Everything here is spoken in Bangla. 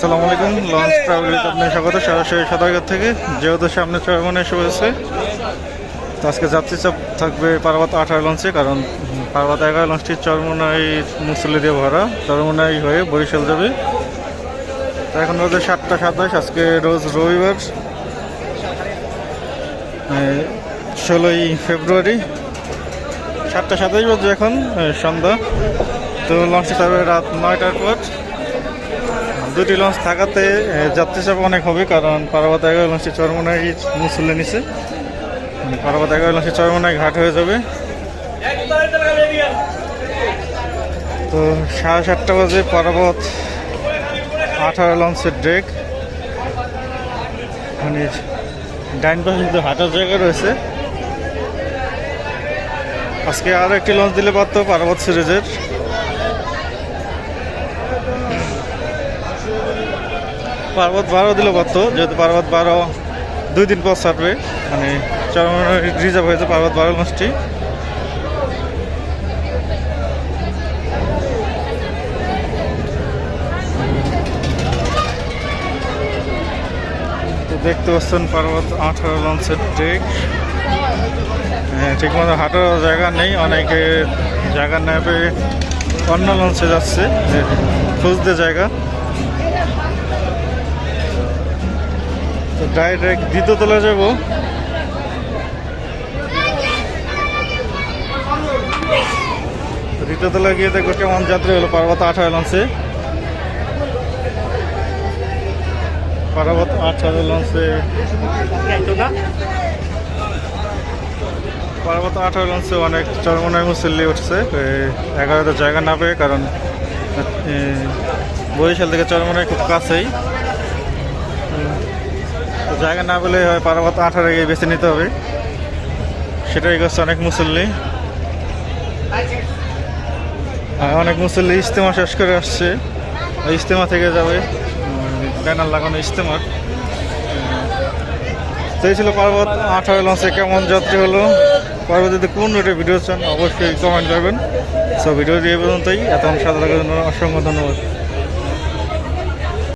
আসসালামু আলাইকুম। লঞ্চ ট্রাভেলে আপনার স্বাগত সরাসরি সাঁতারঘাট থেকে। যেহেতু সামনে চরমনে এসে হয়েছে, তো আজকে যাত্রী চাপ থাকবে পার্বত 18 লঞ্চে, কারণ পার্বত 11 লঞ্চটি চরমনাই মুসল্লি দিয়ে ভরা, চরমনাই হয়ে বরিশাল যাবে। তো এখন রোজ 7টা 27, আজকে রোজ রবিবার 16ই ফেব্রুয়ারি, 7টা 27 বাজে এখন সন্ধ্যা। তো লঞ্চটি থাকবে রাত 9টার পর। দুটি লঞ্চ থাকাতে যাত্রী চাপ অনেক হবে, কারণ পার্বত 11 লঞ্চটি চরমনাই মুসল্লি নিচে, পার্বত 11 লঞ্চটি চরমনাই ঘাট হয়ে যাবে। তো 7:30 বাজে পার্বত 18 লঞ্চের ডেক, মানে ডাইন পাশে কিন্তু হাঁটার জায়গা রয়েছে। আজকে আরও একটি লঞ্চ দিলে পারতো পার্বত সিরিজের। পার্বত 12 দিলে পারতো, যেহেতু পার্বত 12 2 দিন পর ছাড়বে, মানে চরমনাই রিজার্ভ হয়েছে পার্বত 12 লঞ্চটি। দেখতে পাচ্ছেন পার্বত 18 লঞ্চের ডেক। ঠিকমতো হাঁটার জায়গা নেই, অনেকে জায়গা না পেয়ে অন্য লঞ্চে যাচ্ছে খুঁজতে জায়গা। তো ডাইরেক্ট দ্বিতীয়তলা যাব। দ্বিতীয়তলা গিয়ে দেখবো কেমন যাত্রী হলো পার্বত 18 লঞ্চে। পার্বত 18 লঞ্চে অনেক চরমনাই মুসল্লি উঠছে। 11টা জায়গা না পেয়ে, কারণ বরিশাল থেকে চরমনাই খুব কাছেই। তো জায়গা না পেলে হয় পার্বত 18 গিয়ে বেছে নিতে হবে, সেটাই করছে অনেক মুসল্লি। অনেক মুসল্লি ইজতেমা শেষ করে আসছে, ইজতেমা থেকে যাবে, ব্যানার লাগানো ইজতেমার। তো এই ছিল পার্বত 18 লঞ্চে কেমন যাত্রী হলো। পরবর্তীতে কোন রুটে ভিডিও চান অবশ্যই কমেন্ট করবেন। সো ভিডিওটি এই পর্যন্তই। এতক্ষণ সাথে থাকার জন্য অসংখ্য ধন্যবাদ।